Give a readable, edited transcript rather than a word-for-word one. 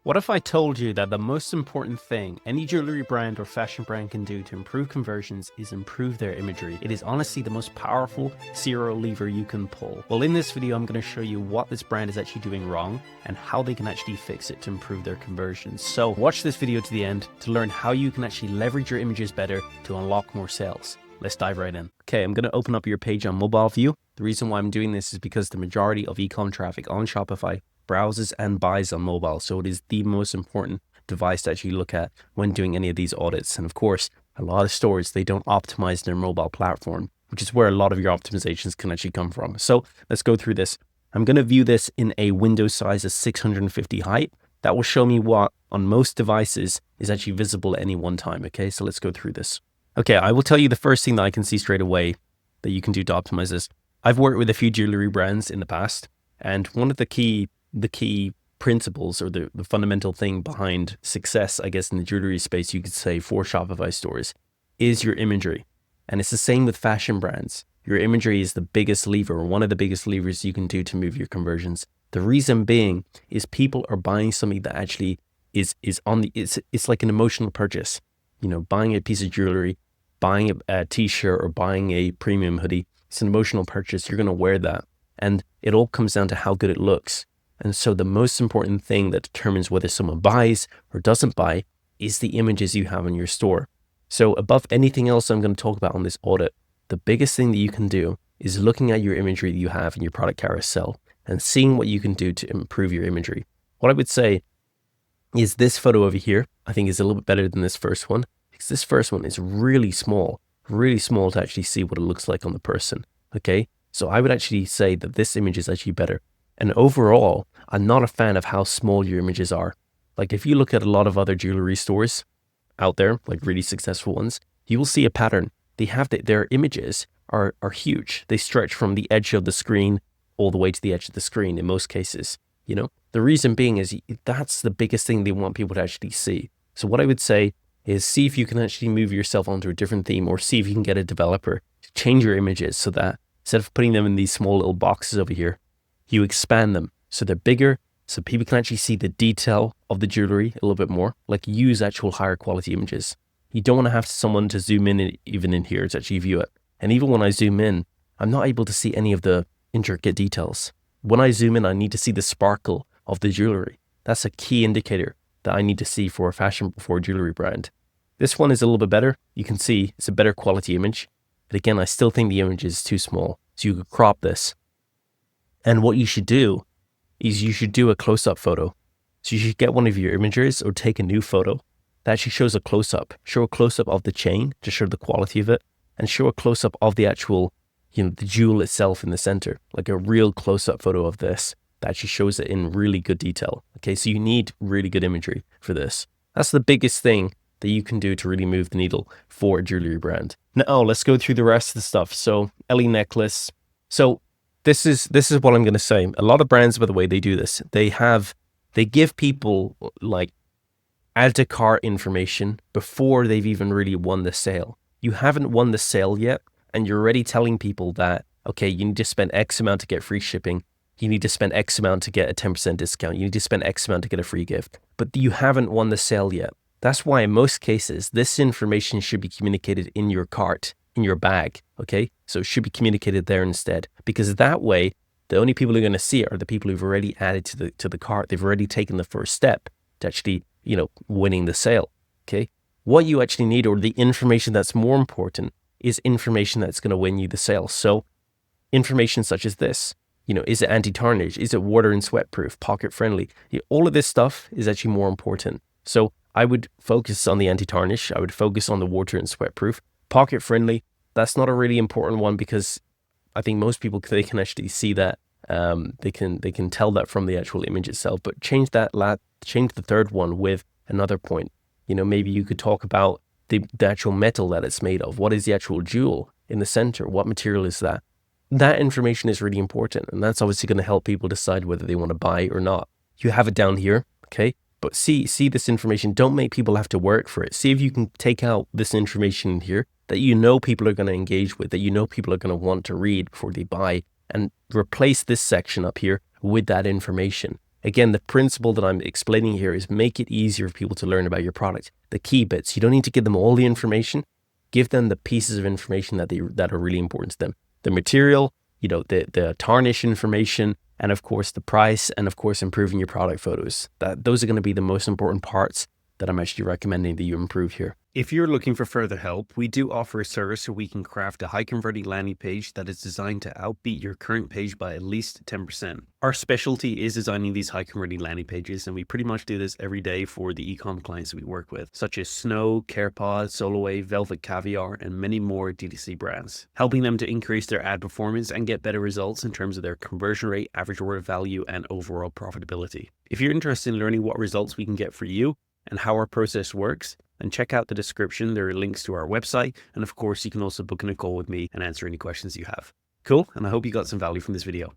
What if I told you that the most important thing any jewelry brand or fashion brand can do to improve conversions is improve their imagery? It is honestly the most powerful serial lever you can pull. Well, in this video, I'm going to show you what this brand is actually doing wrong and how they can actually fix it to improve their conversions. So watch this video to the end to learn how you can actually leverage your images better to unlock more sales. Let's dive right in. Okay, I'm going to open up your page on mobile view. The reason why I'm doing this is because the majority of e-com traffic on Shopify browses and buys on mobile. So it is the most important device to actually look at when doing any of these audits. And of course, a lot of stores, they don't optimize their mobile platform, which is where a lot of your optimizations can actually come from. So let's go through this. I'm going to view this in a window size of 650 height. That will show me what on most devices is actually visible at any one time. Okay, so let's go through this. Okay, I will tell you the first thing that I can see straight away that you can do to optimize this. I've worked with a few jewelry brands in the past, and one of the key principles or the fundamental thing behind success, I guess, in the jewelry space, you could say, for Shopify stores is your imagery. And it's the same with fashion brands. Your imagery is the biggest lever, or one of the biggest levers you can do to move your conversions. The reason being is people are buying something that actually is on the, it's like an emotional purchase. You know, buying a piece of jewelry, buying a t-shirt or buying a premium hoodie, it's an emotional purchase. You're going to wear that. And it all comes down to how good it looks. And so the most important thing that determines whether someone buys or doesn't buy is the images you have in your store. So above anything else I'm going to talk about on this audit, the biggest thing that you can do is looking at your imagery that you have in your product carousel and seeing what you can do to improve your imagery. What I would say is this photo over here, I think is a little bit better than this first one, because this first one is really small to actually see what it looks like on the person. Okay, so I would actually say that this image is actually better. And overall, I'm not a fan of how small your images are. Like if you look at a lot of other jewelry stores out there, like really successful ones, you will see a pattern. They have their images are huge. They stretch from the edge of the screen all the way to the edge of the screen in most cases. You know, the reason being is that's the biggest thing they want people to actually see. So what I would say is see if you can actually move yourself onto a different theme, or see if you can get a developer to change your images so that instead of putting them in these small little boxes over here, you expand them so they're bigger, so people can actually see the detail of the jewelry a little bit more, like use actual higher quality images. You don't want to have someone to zoom in even in here to actually view it. And even when I zoom in, I'm not able to see any of the intricate details. When I zoom in, I need to see the sparkle of the jewelry. That's a key indicator that I need to see for a jewelry brand. This one is a little bit better. You can see it's a better quality image. But again, I still think the image is too small. So you could crop this. And what you should do is you should do a close-up photo. So you should get one of your images or take a new photo that actually shows a close-up. Show a close-up of the chain to show the quality of it, and show a close-up of the actual, the jewel itself in the center, like a real close-up photo of this that actually shows it in really good detail. Okay, so you need really good imagery for this. That's the biggest thing that you can do to really move the needle for a jewelry brand. Now, let's go through the rest of the stuff. So, Ellie necklace. So, This is what I'm going to say. A lot of brands, by the way, they do this. They give people like add to cart information before they've even really won the sale. You haven't won the sale yet, and you're already telling people that, okay, you need to spend X amount to get free shipping. You need to spend X amount to get a 10% discount. You need to spend X amount to get a free gift. But you haven't won the sale yet. That's why in most cases, this information should be communicated in your cart, in your bag, okay? So it should be communicated there instead, because that way, the only people who are going to see it are the people who've already added to the cart. They've already taken the first step to actually, winning the sale, okay? What you actually need, or the information that's more important, is information that's going to win you the sale. So information such as this, is it anti-tarnish? Is it water and sweat proof, pocket friendly? All of this stuff is actually more important. So I would focus on the anti-tarnish. I would focus on the water and sweat proof. Pocket friendly, that's not a really important one, because I think most people, they can actually see that. They can tell that from the actual image itself. But change the third one with another point. Maybe you could talk about the actual metal that it's made of. What is the actual jewel in the center? What material is that? That information is really important, and that's obviously going to help people decide whether they want to buy or not. You have it down here, okay? But see this information. Don't make people have to work for it. See if you can take out this information here that people are going to engage with, that people are going to want to read before they buy, and replace this section up here with that information. Again, the principle that I'm explaining here is make it easier for people to learn about your product. The key bits, you don't need to give them all the information. Give them the pieces of information that are really important to them. The material, the tarnish information, and of course the price, and of course improving your product photos. Those are going to be the most important parts that I'm actually recommending that you improve here. If you're looking for further help, we do offer a service where we can craft a high converting landing page that is designed to outbeat your current page by at least 10%. Our specialty is designing these high converting landing pages, and we pretty much do this every day for the e-com clients we work with, such as Snow, CarePod, Soloway, Velvet Caviar, and many more DTC brands, helping them to increase their ad performance and get better results in terms of their conversion rate, average order value, and overall profitability. If you're interested in learning what results we can get for you and how our process works, then check out the description. There are links to our website. And of course, you can also book in a call with me and answer any questions you have. Cool. And I hope you got some value from this video.